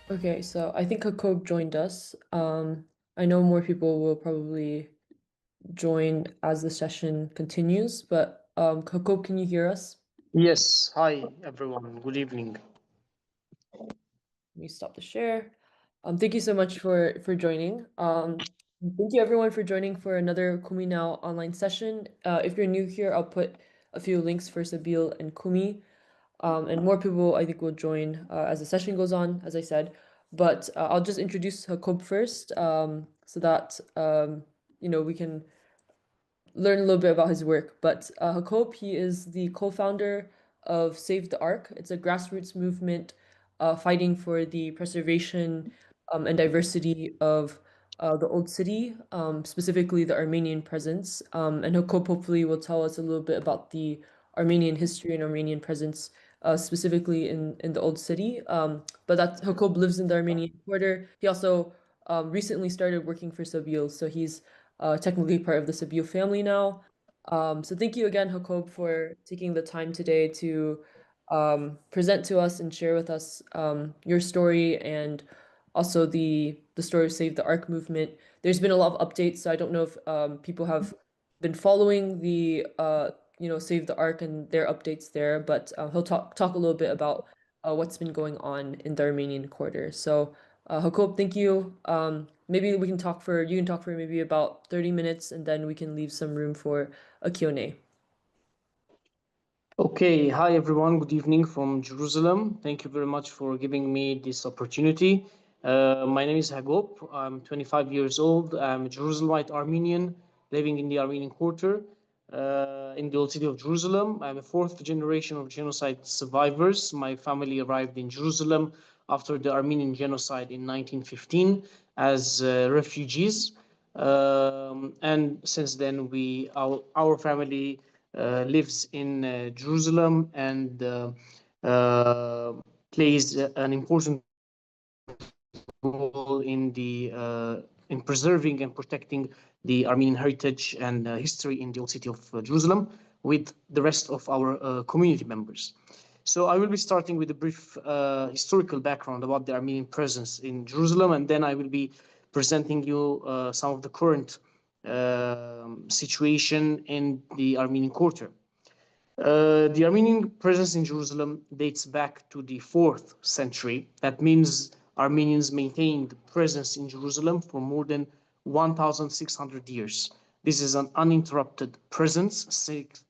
Okay, so I think Jacob joined us. I know more people will probably join as the session continues, but Jacob, can you hear us? Yes, hi everyone. Good evening. Let me stop the share. Thank you so much for joining. Thank you everyone for joining for another Kumi Now online session. If you're new here, I'll put a few links for Sabil and Kumi. And more people, I think, will join as the session goes on, as I said. But I'll just introduce Jacob first, so that we can learn a little bit about his work. But Jacob, he is the co-founder of Save the Ark. It's a grassroots movement fighting for the preservation and diversity of the Old City, specifically the Armenian presence. And Jacob hopefully will tell us a little bit about the Armenian history and Armenian presence, specifically in the Old City. But that Jacob lives in the Armenian quarter. He also recently started working for Sabil, so he's technically part of the Sabil family now. So thank you again, Jacob, for taking the time today to present to us and share with us your story and also the story of Save the Ark movement. There's been a lot of updates, so I don't know if people have been following the Save the Ark and their updates there, but he'll talk a little bit about what's been going on in the Armenian quarter. So Jacob, thank you. Maybe you can talk for maybe about 30 minutes and then we can leave some room for a Q&A. Okay, hi everyone. Good evening from Jerusalem. Thank you very much for giving me this opportunity. My name is Hagop. I'm 25 years old. I'm a Jerusalemite Armenian living in the Armenian Quarter in the old city of Jerusalem. I'm a fourth generation of genocide survivors. My family arrived in Jerusalem after the Armenian genocide in 1915 as refugees. And since then, our family lives in Jerusalem and plays an important role in preserving and protecting the Armenian heritage and history in the old city of Jerusalem with the rest of our community members. So I will be starting with a brief historical background about the Armenian presence in Jerusalem, and then I will be presenting you some of the current situation in the Armenian Quarter. The Armenian presence in Jerusalem dates back to the 4th century. That means Armenians maintained presence in Jerusalem for more than 1,600 years. This is an uninterrupted presence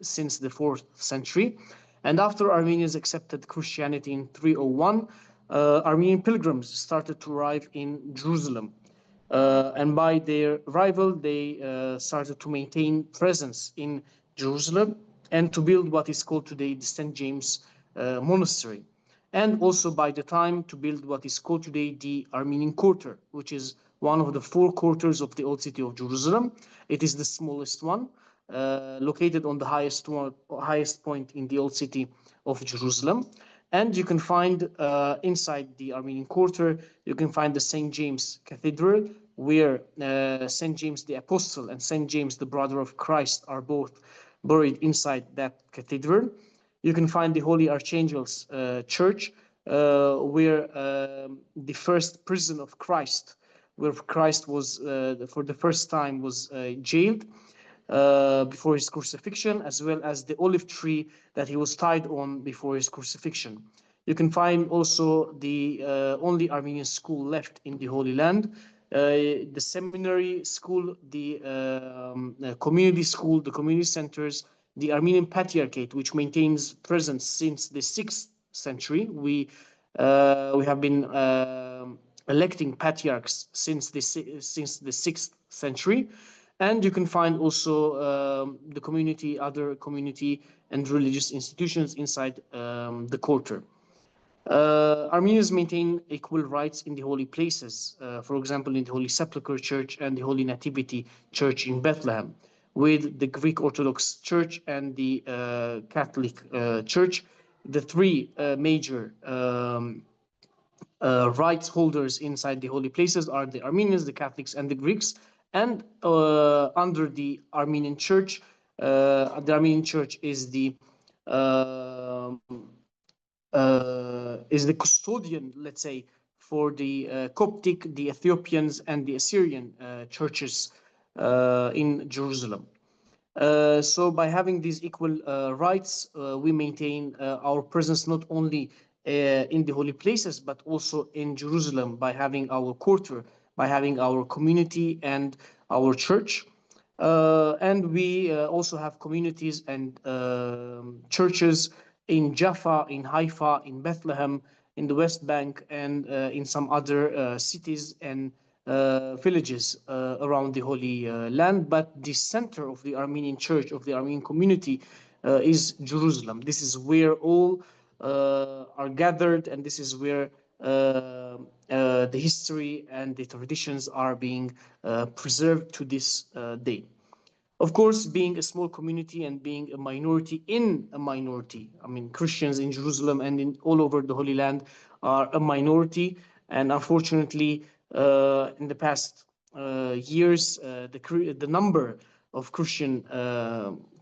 since the 4th century. And after Armenians accepted Christianity in 301, Armenian pilgrims started to arrive in Jerusalem. And by their arrival, they started to maintain presence in Jerusalem and to build what is called today the St. James Monastery. And also by the time to build what is called today the Armenian Quarter, which is one of the four quarters of the old city of Jerusalem. It is the smallest one, located on the highest point in the old city of Jerusalem. And you can find inside the Armenian Quarter, you can find the St. James Cathedral, where St. James the Apostle and St. James the brother of Christ are both buried inside that cathedral. You can find the Holy Archangel's Church, where the first prison of Christ, where Christ was for the first time was jailed before his crucifixion, as well as the olive tree that he was tied on before his crucifixion. You can find also the only Armenian school left in the Holy Land, the seminary school, the community school, the community centers, the Armenian Patriarchate, which maintains presence since the 6th century. We have been electing patriarchs since the 6th century. And you can find also the other community and religious institutions inside the quarter. Armenians maintain equal rights in the holy places, for example, in the Holy Sepulchre Church and the Holy Nativity Church in Bethlehem, with the Greek Orthodox Church and the Catholic Church, the three major rights holders inside the holy places are the Armenians, the Catholics, and the Greeks. And under the Armenian Church is the custodian, let's say, for the Coptic, the Ethiopians, and the Assyrian churches in Jerusalem. So by having these equal rights, we maintain our presence not only in the holy places, but also in Jerusalem by having our quarter, by having our community and our church. And we also have communities and churches in Jaffa, in Haifa, in Bethlehem, in the West Bank, and in some other cities and villages around the Holy Land. But the center of the Armenian church, of the Armenian community, is Jerusalem. This is where all are gathered, and this is where the history and the traditions are being preserved to this day. Of course, being a small community and being a minority in a minority, I mean, Christians in Jerusalem and in all over the Holy Land are a minority. And unfortunately, in the past years, the number of Christian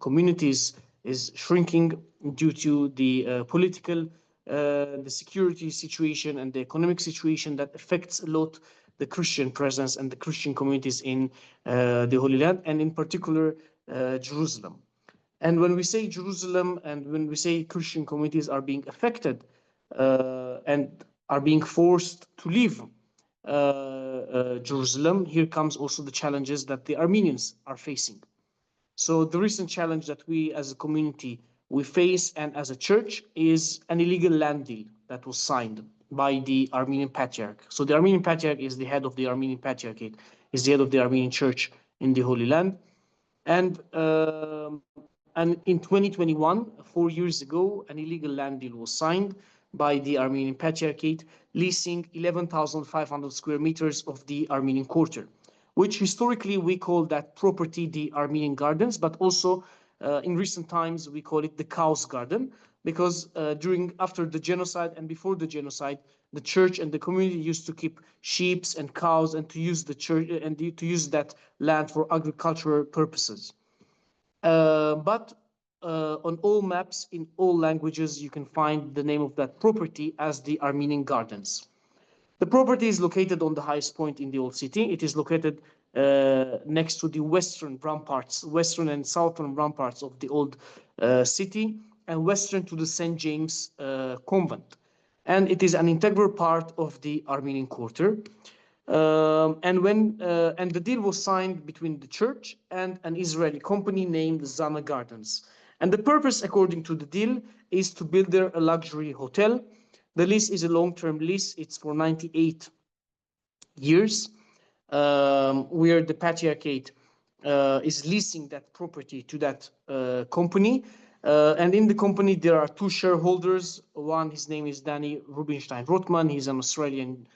communities is shrinking due to the political, the security situation and the economic situation that affects a lot the Christian presence and the Christian communities in the Holy Land, and in particular Jerusalem. And when we say Jerusalem and when we say Christian communities are being affected and are being forced to leave Jerusalem, here comes also the challenges that the Armenians are facing. So the recent challenge that we as a community we face and as a church is an illegal land deal that was signed by the Armenian Patriarch. So the Armenian Patriarch is the head of the Armenian Patriarchate, is the head of the Armenian Church in the Holy Land. And in 2021, 4 years ago, an illegal land deal was signed by the Armenian Patriarchate, leasing 11,500 square meters of the Armenian Quarter, which historically we call that property the Armenian Gardens, but also in recent times we call it the Cow's Garden, because after the genocide and before the genocide, the church and the community used to keep sheep and cows and to use the church and to use that land for agricultural purposes. But on all maps in all languages, you can find the name of that property as the Armenian Gardens. The property is located on the highest point in the old city. It is located next to the western ramparts, western and southern ramparts of the old city, and western to the St. James convent. And it is an integral part of the Armenian Quarter. And the deal was signed between the church and an Israeli company named Zana Gardens. And the purpose, according to the deal, is to build there a luxury hotel. The lease is a long-term lease. It's for 98 years, where the Patriarchate is leasing that property to that company. And in the company, there are two shareholders. One, his name is Danny Rubinstein-Rothman. He's an Australian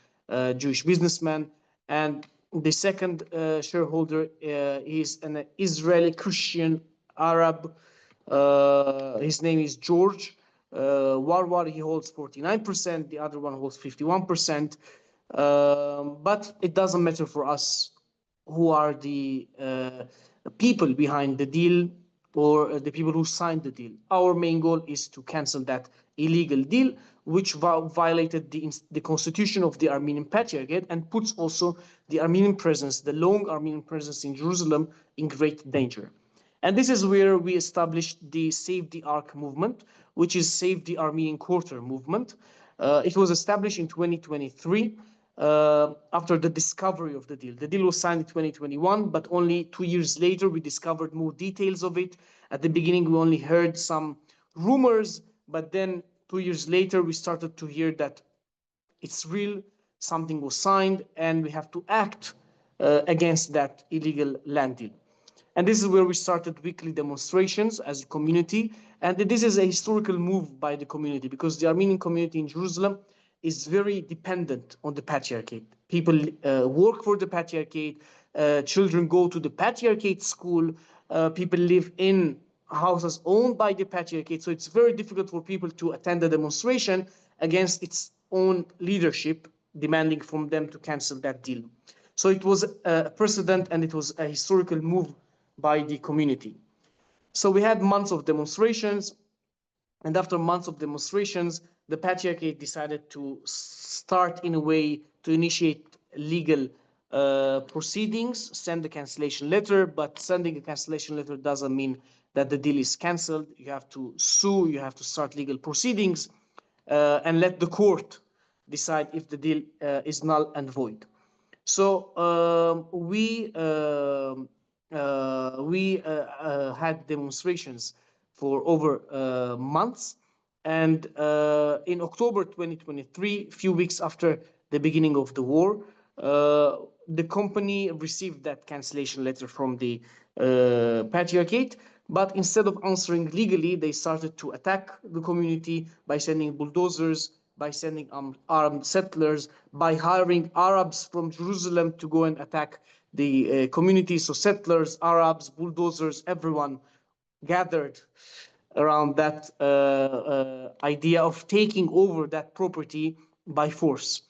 Jewish businessman. And the second shareholder is an Israeli Christian Arab. His name is George Warwar. He holds 49%. The other one holds 51%. But it doesn't matter for us who are the people behind the deal or the people who signed the deal. Our main goal is to cancel that illegal deal, which violated the constitution of the Armenian Patriarchate and puts also the Armenian presence, the long Armenian presence in Jerusalem, in great danger. And this is where we established the Save the ArQ movement, which is Save the Armenian Quarter movement. It was established in 2023 after the discovery of the deal. The deal was signed in 2021, but only 2 years later, we discovered more details of it. At the beginning, we only heard some rumors, but then 2 years later, we started to hear that it's real, something was signed, and we have to act against that illegal land deal. And this is where we started weekly demonstrations as a community. And this is a historical move by the community because the Armenian community in Jerusalem is very dependent on the Patriarchate. People work for the Patriarchate. Children go to the Patriarchate school. People live in houses owned by the Patriarchate. So it's very difficult for people to attend a demonstration against its own leadership, demanding from them to cancel that deal. So it was a precedent and it was a historical move by the community. So we had months of demonstrations. And after months of demonstrations, the Patriarchate decided to start in a way to initiate legal proceedings, send a cancellation letter, but sending a cancellation letter doesn't mean that the deal is cancelled. You have to sue, you have to start legal proceedings, and let the court decide if the deal is null and void. So we had demonstrations for over months, and in October 2023, a few weeks after the beginning of the war, the company received that cancellation letter from the Patriarchate, but instead of answering legally, they started to attack the community by sending bulldozers, by sending armed settlers, by hiring Arabs from Jerusalem to go and attack the community. So settlers, Arabs, bulldozers, everyone gathered around that idea of taking over that property by force.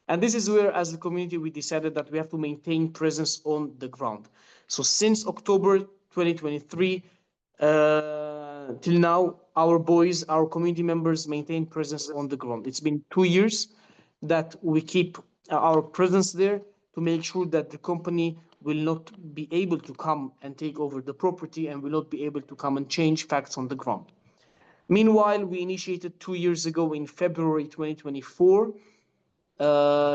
And this is where, as a community, we decided that we have to maintain presence on the ground. So since October 2023 till now, our boys, our community members maintain presence on the ground. It's been 2 years that we keep our presence there to make sure that the company will not be able to come and take over the property and will not be able to come and change facts on the ground. Meanwhile, we initiated 2 years ago in February 2024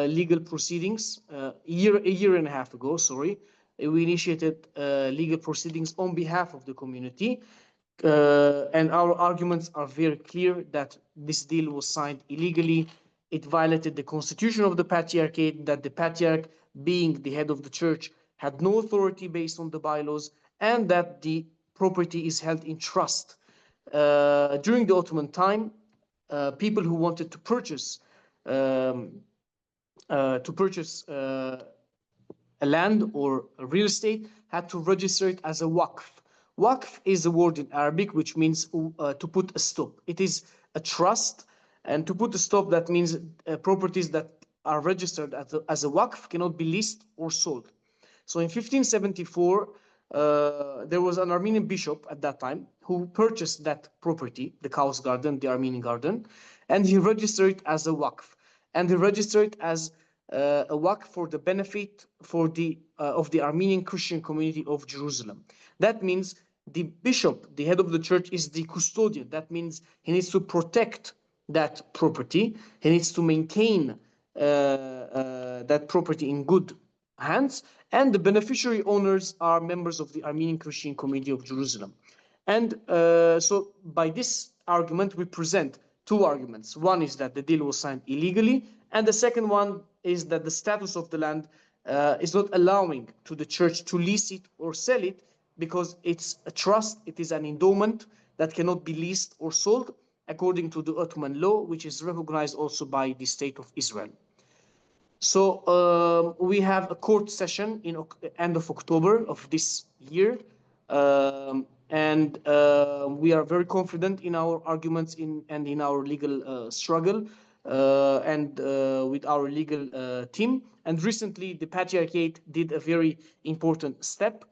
legal proceedings. A year and a half ago, sorry, we initiated legal proceedings on behalf of the community. And our arguments are very clear that this deal was signed illegally. It violated the constitution of the Patriarchate, that the Patriarch, being the head of the church, had no authority based on the bylaws, and that the property is held in trust. During the Ottoman time, people who wanted to purchase a land or a real estate had to register it as a waqf. Waqf is a word in Arabic which means to put a stop. It is a trust, and to put a stop, that means properties that are registered as a waqf cannot be leased or sold. So in 1574, there was an Armenian bishop at that time who purchased that property, the Cow's Garden, the Armenian garden, and he registered it as a waqf. And he registered it as a waqf for the benefit of the Armenian Christian community of Jerusalem. That means the bishop, the head of the church, is the custodian. That means he needs to protect that property. He needs to maintain that property in good hands, and the beneficiary owners are members of the Armenian Christian community of Jerusalem. And so by this argument, we present two arguments. One is that the deal was signed illegally, and the second one is that the status of the land is not allowing to the church to lease it or sell it, because it's a trust, it is an endowment that cannot be leased or sold according to the Ottoman law, which is recognized also by the State of Israel. So we have a court session in end of October of this year, and we are very confident in our arguments and in our legal struggle and with our legal team. And recently, the Patriarchate did a very important step.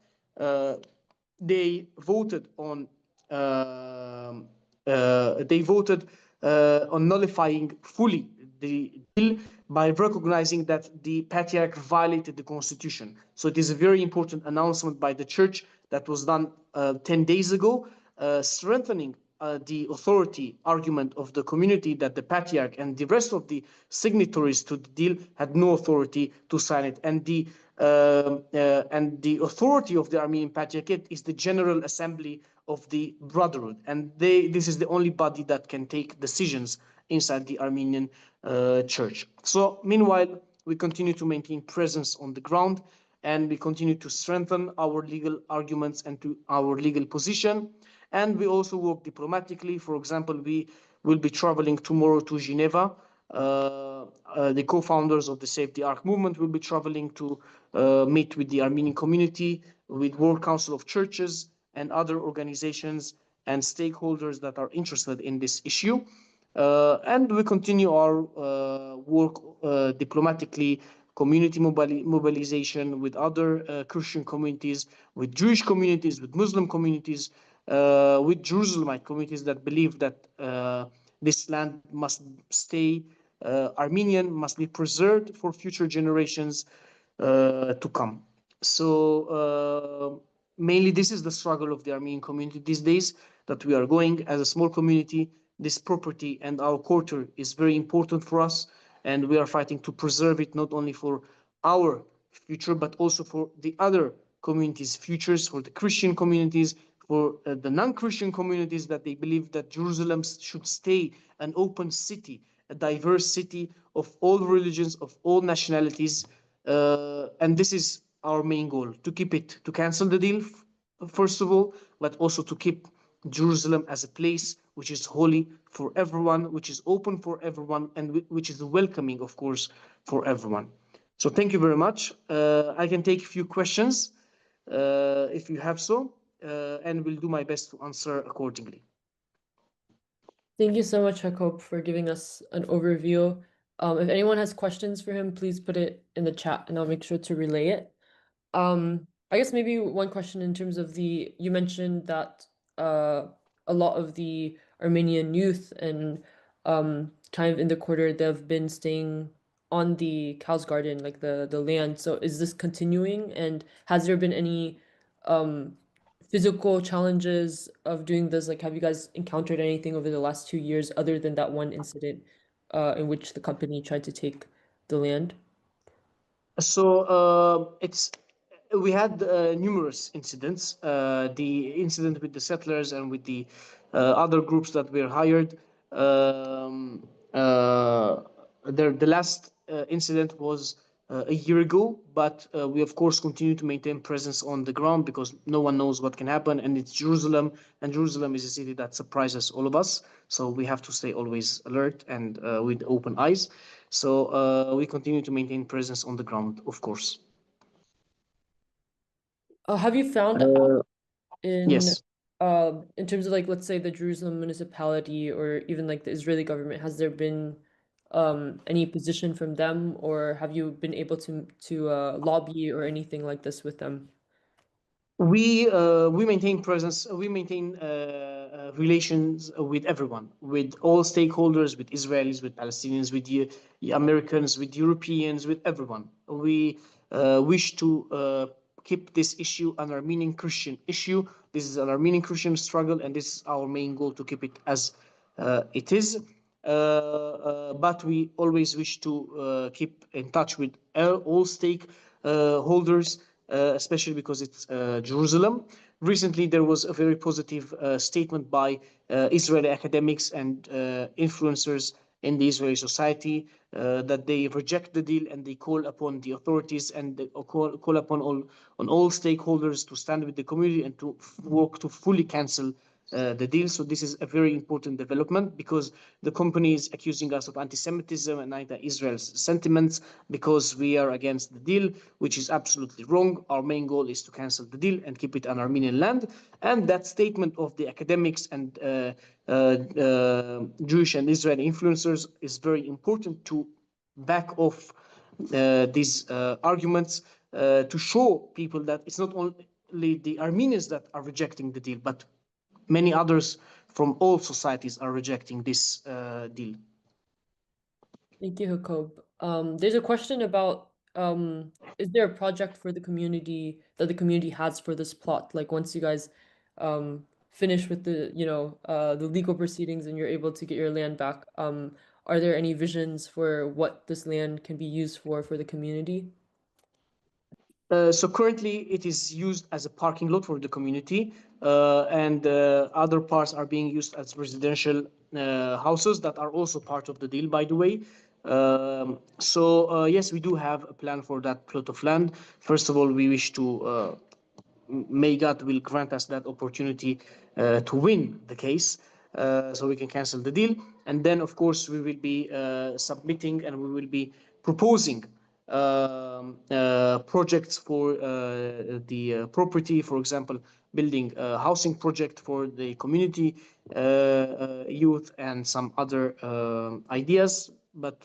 They voted on nullifying fully the deal by recognizing that the Patriarch violated the constitution. So it is a very important announcement by the church that was done 10 days ago, strengthening the authority argument of the community that the Patriarch and the rest of the signatories to the deal had no authority to sign it. And the authority of the Armenian Patriarchate is the General Assembly of the Brotherhood, and this is the only body that can take decisions inside the Armenian church. So meanwhile, we continue to maintain presence on the ground, and we continue to strengthen our legal arguments and to our legal position. And we also work diplomatically. For example, we will be traveling tomorrow to Geneva. The co-founders of the Save the ArQ movement will be traveling to meet with the Armenian community, with World Council of Churches and other organizations and stakeholders that are interested in this issue. And we continue our work diplomatically, community mobilization with other Christian communities, with Jewish communities, with Muslim communities, with Jerusalemite communities that believe that this land must stay Armenian, must be preserved for future generations to come. So mainly this is the struggle of the Armenian community these days, that we are going as a small community. This property and our quarter is very important for us, and we are fighting to preserve it, not only for our future, but also for the other communities' futures, for the Christian communities, for the non-Christian communities, that they believe that Jerusalem should stay an open city, a diverse city of all religions, of all nationalities. And this is our main goal, to keep it, to cancel the deal, first of all, but also to keep Jerusalem as a place which is holy for everyone, which is open for everyone, and which is welcoming, of course, for everyone. So thank you very much. I can take a few questions if you have so, and will do my best to answer accordingly. Thank you so much, Jacob, for giving us an overview. If anyone has questions for him, please put it in the chat and I'll make sure to relay it. I guess maybe one question in terms of you mentioned that a lot of the Armenian youth and kind of in the quarter, they've been staying on the Cow's Garden, like the land. So is this continuing? And has there been any physical challenges of doing this? Like, have you guys encountered anything over the last 2 years other than that one incident in which the company tried to take the land? So it's we had numerous incidents. The incident with the settlers and with the other groups that were hired. The last incident was a year ago, but we of course continue to maintain presence on the ground because no one knows what can happen, and it's Jerusalem, and Jerusalem is a city that surprises all of us. So we have to stay always alert and with open eyes. So we continue to maintain presence on the ground, of course. Have you found Yes. in terms of like let's say the Jerusalem municipality or even like the Israeli government, has there been any position from them, or have you been able to lobby or anything like this with them? We maintain presence. We maintain relations with everyone, with all stakeholders, with Israelis, with Palestinians, with the Americans, with Europeans, with everyone. We wish to keep this issue an Armenian Christian issue. This is an Armenian Christian struggle, and this is our main goal, to keep it as it is. But we always wish to keep in touch with all stakeholders, especially because it's Jerusalem. Recently, there was a very positive statement by Israeli academics and influencers in the Israeli society that they reject the deal, and they call upon the authorities and they call upon all stakeholders to stand with the community and to work to fully cancel the deal. So this is a very important development, because the company is accusing us of anti-Semitism and anti-Israel sentiments because we are against the deal, which is absolutely wrong. Our main goal is to cancel the deal and keep it on Armenian land. And that statement of the academics and Jewish and Israeli influencers is very important to back off these arguments, to show people that it's not only the Armenians that are rejecting the deal, but many others from all societies are rejecting this deal. Thank you, Jacob. There's a question about is there a project for the community that the community has for this plot? Like once you guys finish with the legal proceedings and you're able to get your land back, are there any visions for what this land can be used for the community? So currently it is used as a parking lot for the community, and other parts are being used as residential houses that are also part of the deal, by the way. So yes, we do have a plan for that plot of land. First of all, we wish to may God will grant us that opportunity to win the case, so we can cancel the deal. And then, of course, we will be submitting and we will be proposing projects for the property, for example, building a housing project for the community, youth, and some other ideas. But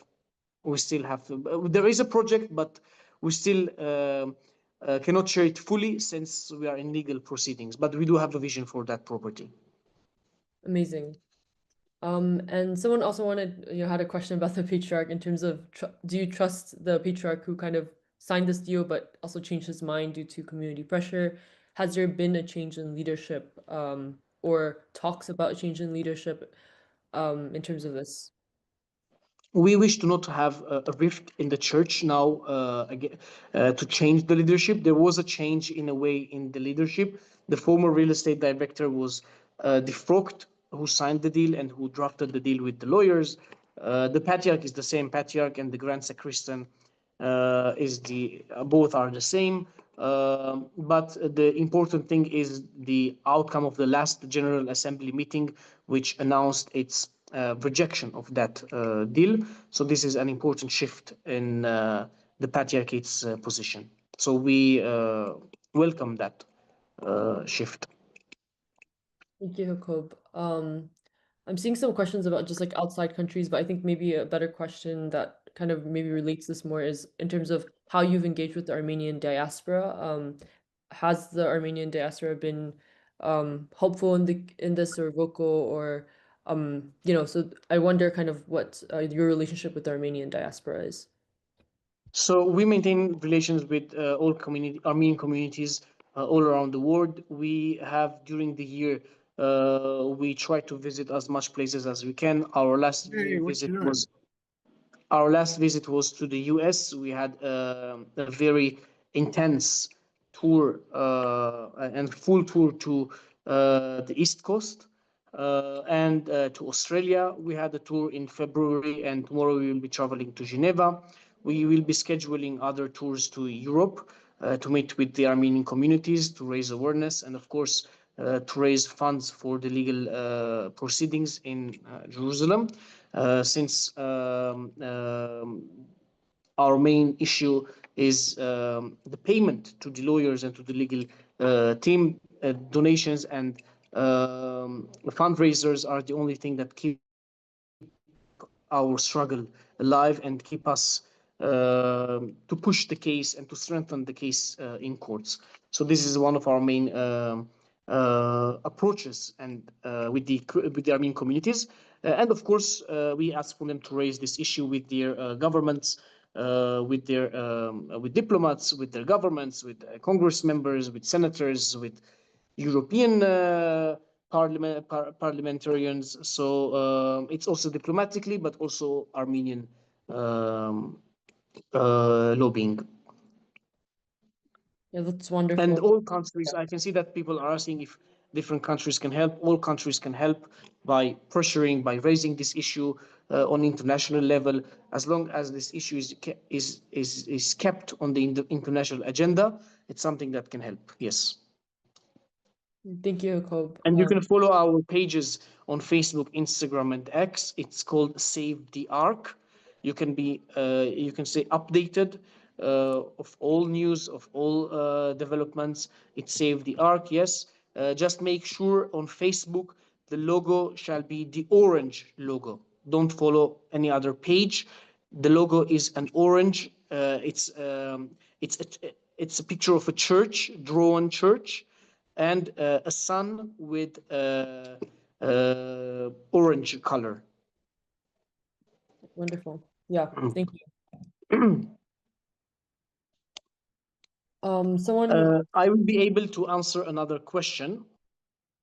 we still have to, there is a project, but we still cannot share it fully since we are in legal proceedings, but we do have a vision for that property. Amazing. And someone also had a question about the patriarch in terms of do you trust the patriarch who kind of signed this deal but also changed his mind due to community pressure? Has there been a change in leadership, or talks about a change in leadership, in terms of this? We wish to not have a rift in the church now, again, to change the leadership. There was a change in a way in the leadership. The former real estate director was defrocked, who signed the deal and who drafted the deal with the lawyers. The patriarch is the same patriarch, and the grand sacristan is the both are the same. But the important thing is the outcome of the last General Assembly meeting, which announced its rejection of that deal. So this is an important shift in the patriarchate's position. So we welcome that shift. Thank you, Jacob. I'm seeing some questions about just like outside countries, but I think maybe a better question that kind of maybe relates this more is in terms of how you've engaged with the Armenian diaspora. Has the Armenian diaspora been helpful in this or vocal or so I wonder kind of what your relationship with the Armenian diaspora is. So we maintain relations with all Armenian communities all around the world. We have during the year we try to visit as much places as we can. Hey, what you doing? Our last visit was to the US. We had a very intense tour and full tour to the East Coast and to Australia. We had a tour in February, and tomorrow we will be traveling to Geneva. We will be scheduling other tours to Europe to meet with the Armenian communities, to raise awareness, and of course, to raise funds for the legal proceedings in Jerusalem. Since our main issue is the payment to the lawyers and to the legal team, donations and fundraisers are the only thing that keep our struggle alive and keep us to push the case and to strengthen the case in courts. So this is one of our main approaches and with the Armenian communities. And of course, we ask for them to raise this issue with their governments, with diplomats, with their governments, with Congress members, with senators, with European parliamentarians. So it's also diplomatically, but also Armenian lobbying. Yeah, that's wonderful. And all countries, I can see that people are asking if different countries can help. All countries can help by pressuring, by raising this issue on international level. As long as this issue is kept on the international agenda, it's something that can help. Yes. Thank you, Jacob. And you can follow our pages on Facebook, Instagram, and X. It's called Save the ArQ. You can stay updated of all news, of all developments. It's Save the ArQ, yes. Just make sure on Facebook the logo shall be the orange logo. Don't follow any other page. The logo is an orange. It's a picture of a church, drawn church, and a sun with orange color. Wonderful. Yeah, thank you. Someone, I will be able to answer another question.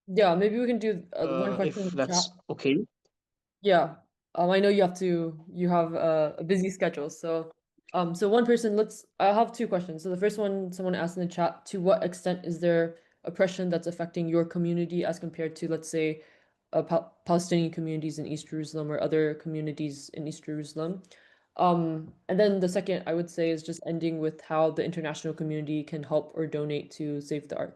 yeah, maybe we can do one question in If the that's chat. okay. Yeah. I know you have a busy schedule. So one person, I have two questions. So the first one, someone asked in the chat, to what extent is there oppression that's affecting your community as compared to, let's say, Palestinian communities in East Jerusalem or other communities in East Jerusalem? And then the second I would say is just ending with how the international community can help or donate to Save the ArQ.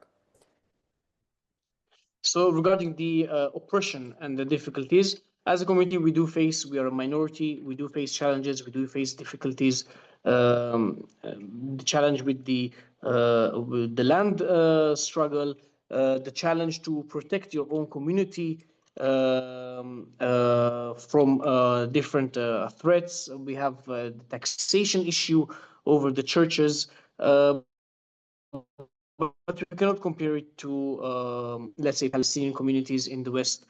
So regarding the oppression and the difficulties, as a community, we are a minority, we do face challenges, we do face difficulties. The challenge with the land struggle, the challenge to protect your own community from different threats. We have the taxation issue over the churches. but we cannot compare it to, let's say, Palestinian communities in the West.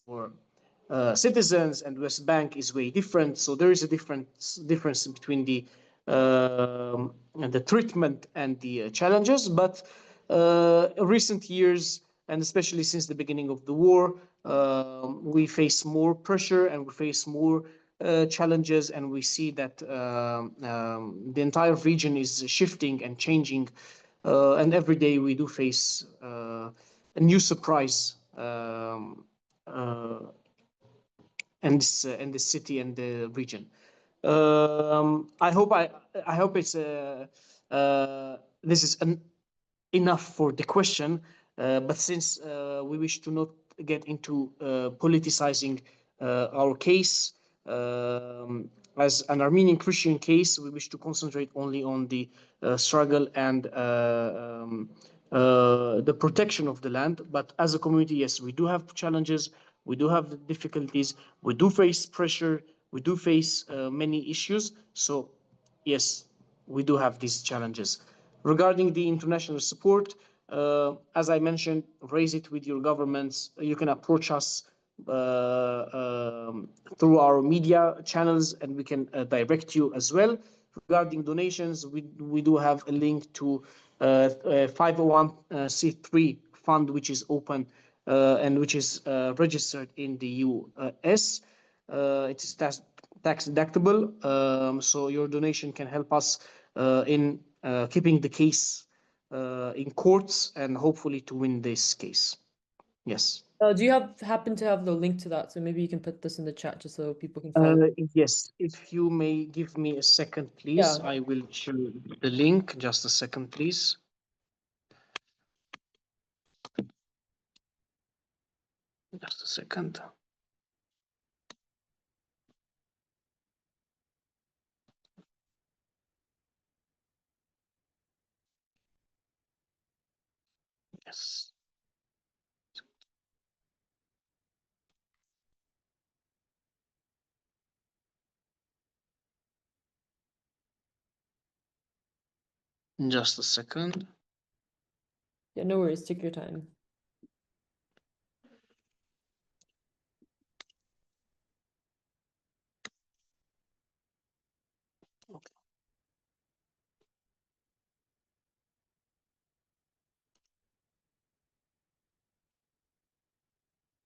For citizens, and West Bank is way different. So there is a difference between the treatment and the challenges. But recent years, and especially since the beginning of the war, we face more pressure and we face more challenges, and we see that the entire region is shifting and changing, and every day we do face a new surprise. Uh, and the city and the region. I hope it's this is enough for the question. But since we wish to not get into politicizing our case, as an Armenian Christian case, we wish to concentrate only on the struggle and the protection of the land. But as a community, yes, we do have challenges, we do have difficulties, we do face pressure, we do face many issues. So, yes, we do have these challenges. Regarding the international support, as I mentioned, raise it with your governments. You can approach us through our media channels, and we can direct you as well. Regarding donations, we do have a link to a 501c3 fund, which is open and which is registered in the US. It is tax deductible, so your donation can help us in keeping the case in courts and hopefully to win this case. Yes. Do you happen to have the link to that? So maybe you can put this in the chat just so people can follow. Yes, if you may give me a second, please. Yeah. I will show the link. Just a second, please. Just a second. Yes. Just a second. Yeah, no worries. Take your time. Okay.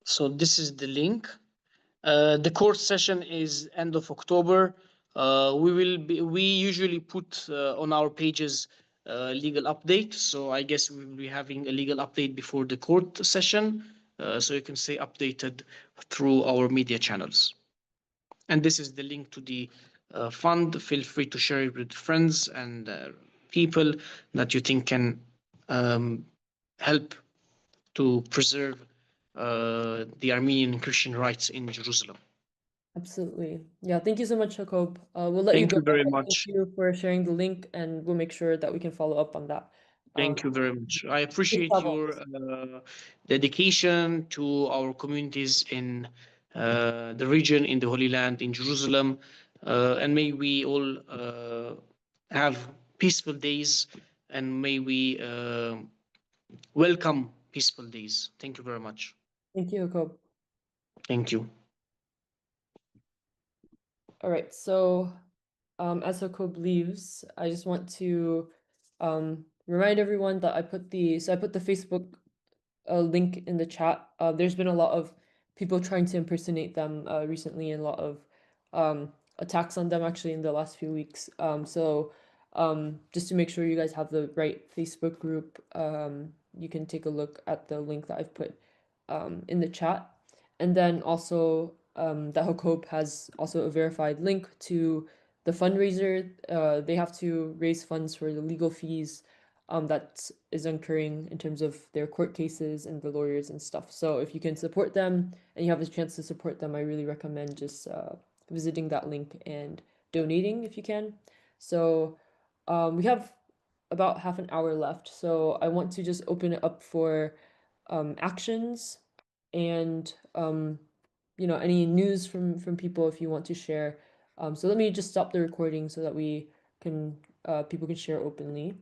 So this is the link. The course session is end of October. We usually put on our pages legal update. So I guess we will be having a legal update before the court session. So you can stay updated through our media channels. And this is the link to the fund. Feel free to share it with friends and people that you think can help to preserve the Armenian Christian rights in Jerusalem. Absolutely. Yeah, thank you so much, Jacob. We'll let you Thank go. you very Thank much. you for sharing the link, and we'll make sure that we can follow up on that. Thank you very much. I Safe appreciate your travels. dedication to our communities in the region, in the Holy Land, in Jerusalem. And may we all have peaceful days, and may we welcome peaceful days. Thank you very much. Thank you, Jacob. Thank you. All right, so as Jacob leaves, I just want to remind everyone that I put the Facebook link in the chat. There's been a lot of people trying to impersonate them recently, and a lot of attacks on them actually in the last few weeks. So just to make sure you guys have the right Facebook group, you can take a look at the link that I've put in the chat. And then also that Jacob has also a verified link to the fundraiser. They have to raise funds for the legal fees that is incurring in terms of their court cases and the lawyers and stuff. So if you can support them and you have a chance to support them, I really recommend just visiting that link and donating if you can. So we have about half an hour left, so I want to just open it up for actions and any news from people if you want to share. So let me just stop the recording so that we can people can share openly.